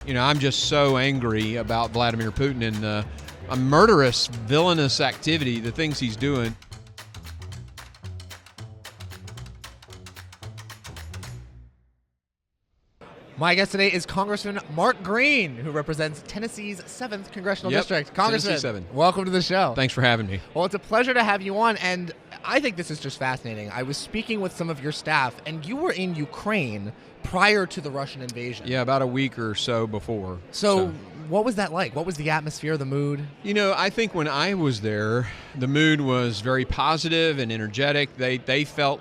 I'm just so angry about Vladimir Putin and a murderous, villainous activity, the things he's doing. My guest today is Congressman Mark Green, who represents Tennessee's 7th Congressional District. Congressman, Tennessee 7. Welcome to the show. Thanks for having me. Well, it's a pleasure to have you on, and I think this is just fascinating. I was speaking with some of your staff, and you were in Ukraine prior to the Russian invasion. Yeah, about a week or so before. So what was that like? What was the atmosphere, the mood? I think when I was there, the mood was very positive and energetic. They felt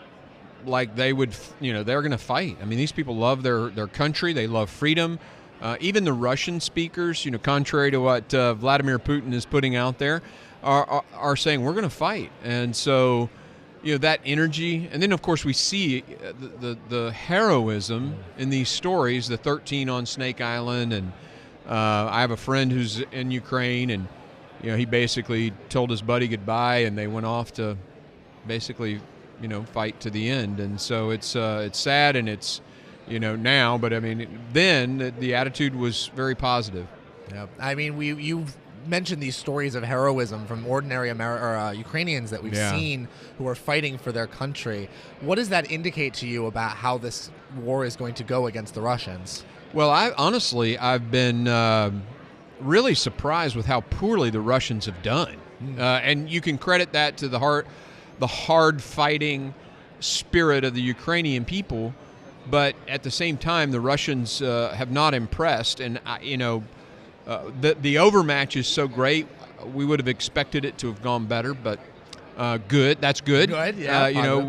like they would, they're going to fight. I mean, these people love their country. They love freedom. Even the Russian speakers, contrary to what Vladimir Putin is putting out there, are saying we're going to fight. And so, that energy. And then, of course, we see the heroism in these stories, the 13 on Snake Island. And I have a friend who's in Ukraine, and, he basically told his buddy goodbye, and they went off to basically fight to the end. And so it's sad, and it's now, but I mean then the attitude was very positive. Yeah, I mean you've mentioned these stories of heroism from ordinary Ukrainians that we've seen who are fighting for their country. What does that indicate to you about how this war is going to go against the Russians? Well, I've been really surprised with how poorly the Russians have done, and you can credit that to the hard fighting spirit of the Ukrainian people, but at the same time, the Russians have not impressed. And the overmatch is so great, we would have expected it to have gone better. But good, that's good. Good, yeah.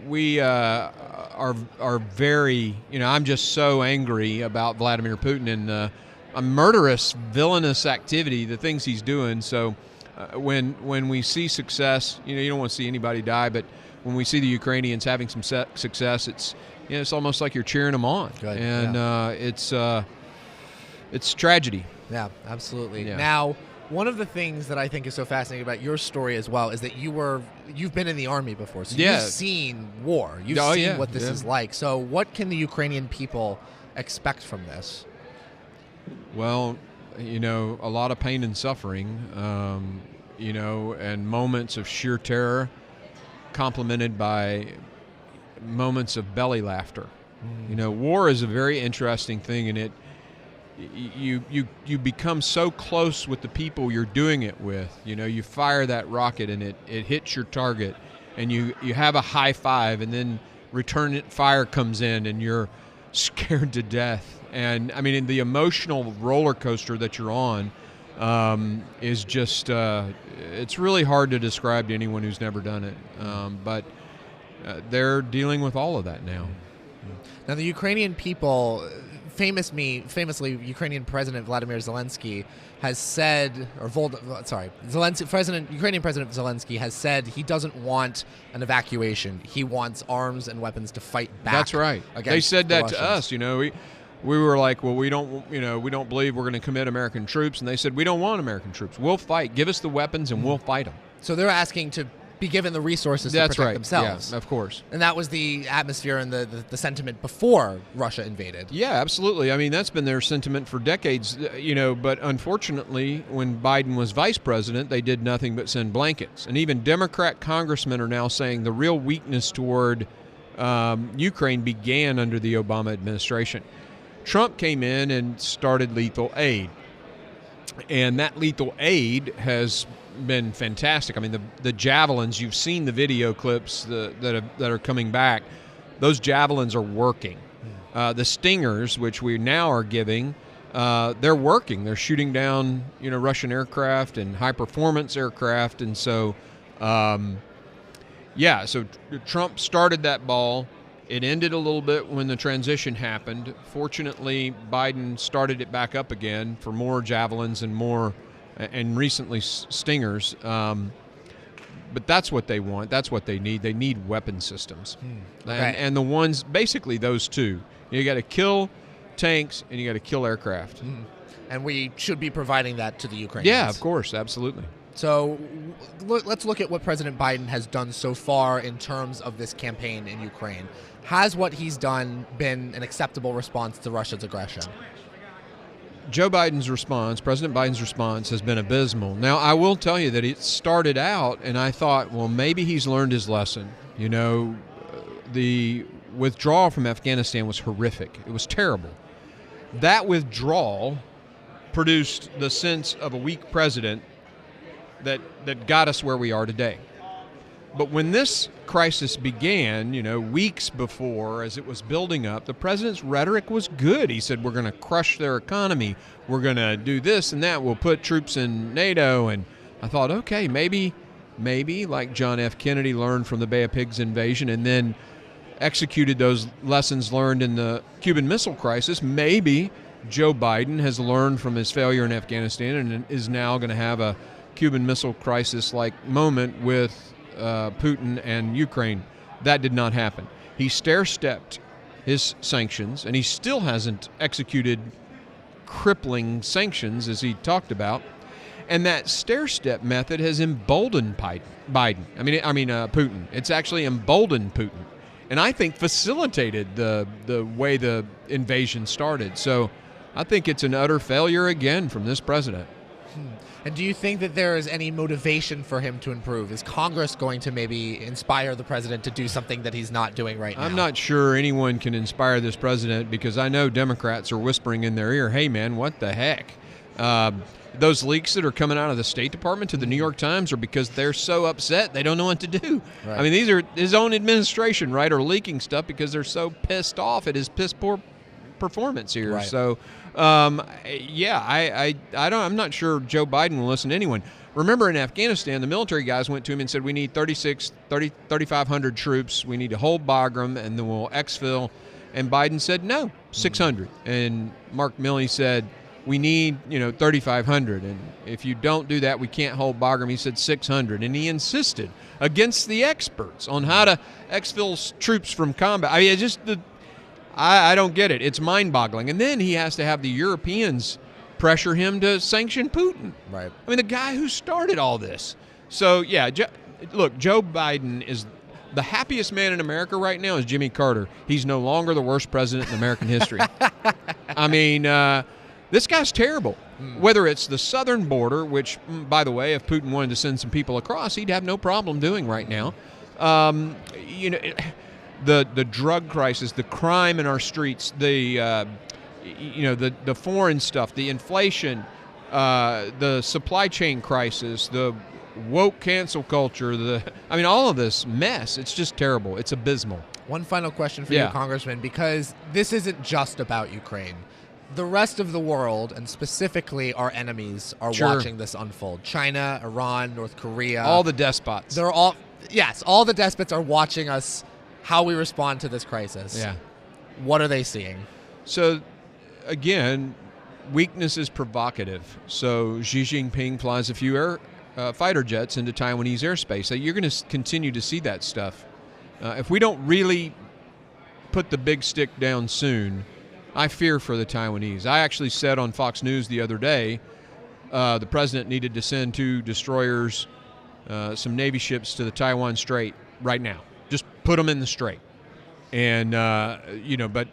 We are very. I'm just so angry about Vladimir Putin and a murderous, villainous activity, the things he's doing. So. When we see success, you don't want to see anybody die, but when we see the Ukrainians having some success, it's almost like you're cheering them on. Good, and it's tragedy. Yeah, absolutely. Yeah. Now, one of the things that I think is so fascinating about your story as well is that you've been in the army before, so you've seen war. You've seen what this is like. So what can the Ukrainian people expect from this? Well, a lot of pain and suffering, and moments of sheer terror complemented by moments of belly laughter. War is a very interesting thing, and you become so close with the people you're doing it with. You fire that rocket and it hits your target, and you have a high five, and then return fire comes in and you're scared to death. And I mean, the emotional roller coaster that you're on is just, it's really hard to describe to anyone who's never done it. But they're dealing with all of that now. Now, the Ukrainian people, famously, Ukrainian President Vladimir Zelensky has said, Ukrainian President Zelensky has said he doesn't want an evacuation. He wants arms and weapons to fight back. That's right. They said that to us. We were like, well, we don't believe we're going to commit American troops. And they said, we don't want American troops. We'll fight. Give us the weapons and we'll fight them. So they're asking to be given the resources to protect themselves. Yeah, of course. And that was the atmosphere and the sentiment before Russia invaded. Yeah, absolutely. I mean, that's been their sentiment for decades, but unfortunately, when Biden was vice president, they did nothing but send blankets. And even Democrat congressmen are now saying the real weakness toward Ukraine began under the Obama administration. Trump came in and started lethal aid, and that lethal aid has been fantastic. I mean, the javelins, you've seen the video clips that are coming back. Those javelins are working. The Stingers, which we now are giving, they're working. They're shooting down Russian aircraft and high-performance aircraft, and so so Trump started that ball. It ended a little bit when the transition happened. Fortunately, Biden started it back up again for more javelins and recently Stingers. But that's what they want. That's what they need. They need weapon systems. Okay. And the ones, basically those two. You got to kill tanks and you got to kill aircraft. And we should be providing that to the Ukrainians. Yeah, of course. Absolutely. So let's look at what President Biden has done so far in terms of this campaign in Ukraine. Has what he's done been an acceptable response to Russia's aggression? Joe Biden's response, President Biden's response, has been abysmal. Now, I will tell you that it started out, and I thought, well, maybe he's learned his lesson. You know, the withdrawal from Afghanistan was horrific. It was terrible. That withdrawal produced the sense of a weak president that got us where we are today. But when this crisis began, you know, weeks before, as it was building up, the president's rhetoric was good. He said, we're going to crush their economy. We're going to do this and that. We'll put troops in NATO. And I thought, okay, maybe like John F. Kennedy learned from the Bay of Pigs invasion and then executed those lessons learned in the Cuban Missile Crisis, maybe Joe Biden has learned from his failure in Afghanistan and is now going to have a Cuban Missile Crisis-like moment with Putin and Ukraine. That did not happen. He stair-stepped his sanctions, and he still hasn't executed crippling sanctions, as he talked about. And that stair-step method has emboldened Biden. Putin. It's actually emboldened Putin, and I think facilitated the way the invasion started. So I think it's an utter failure again from this president. And do you think that there is any motivation for him to improve? Is Congress going to maybe inspire the president to do something that he's not doing right now? I'm not sure anyone can inspire this president, because I know Democrats are whispering in their ear, hey, man, what the heck? Those leaks that are coming out of the State Department to the New York Times are because they're so upset they don't know what to do. Right. I mean, these are his own administration, right, are leaking stuff because they're so pissed off at his piss-poor performance here. Right. So, I'm not sure Joe Biden will listen to anyone. Remember, in Afghanistan, the military guys went to him and said, we need 3,500 troops. We need to hold Bagram, and then we'll exfil. And Biden said, no, 600. And Mark Milley said, we need, 3,500. And if you don't do that, we can't hold Bagram. He said 600. And he insisted against the experts on how to exfil troops from combat. I mean, I don't get it. It's mind-boggling. And then he has to have the Europeans pressure him to sanction Putin. Right. I mean, the guy who started all this. So, yeah, look, Joe Biden is the happiest man in America right now is Jimmy Carter. He's no longer the worst president in American history. I mean, this guy's terrible. Whether it's the southern border, which, by the way, if Putin wanted to send some people across, he'd have no problem doing right now. The drug crisis, the crime in our streets, the foreign stuff, the inflation, the supply chain crisis, the woke cancel culture, all of this mess. It's just terrible. It's abysmal. One final question for you, Congressman, because this isn't just about Ukraine. The rest of the world, and specifically our enemies, are watching this unfold. China, Iran, North Korea. All the despots. All the despots are watching us, how we respond to this crisis. Yeah. What are they seeing? So, again, weakness is provocative. So Xi Jinping flies a few fighter jets into Taiwanese airspace. So you're going to continue to see that stuff. If we don't really put the big stick down soon, I fear for the Taiwanese. I actually said on Fox News the other day the president needed to send 2 destroyers, some Navy ships to the Taiwan Strait right now. Just put them in the strait. And, but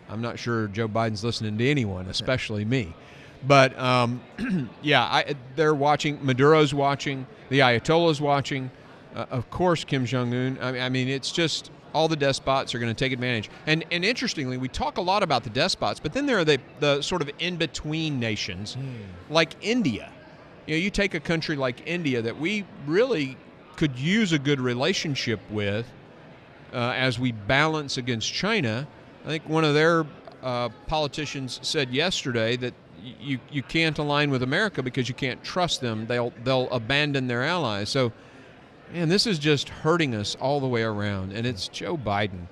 I'm not sure Joe Biden's listening to anyone, especially me. But, they're watching. Maduro's watching. The Ayatollah's watching. Of course, Kim Jong-un. I mean, it's just all the despots are going to take advantage. And interestingly, we talk a lot about the despots, but then there are the sort of in-between nations, like India. You take a country like India that we really could use a good relationship with as we balance against China. I think one of their politicians said yesterday that you can't align with America because you can't trust them. They'll abandon their allies. So, man, this is just hurting us all the way around, and it's Joe Biden.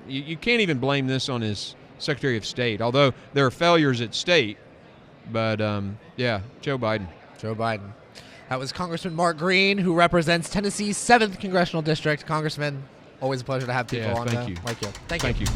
You can't even blame this on his Secretary of State, although there are failures at state. But, Joe Biden. Joe Biden. That was Congressman Mark Green, who represents Tennessee's 7th Congressional District. Congressman, always a pleasure to have people on. Thank you. Thank you.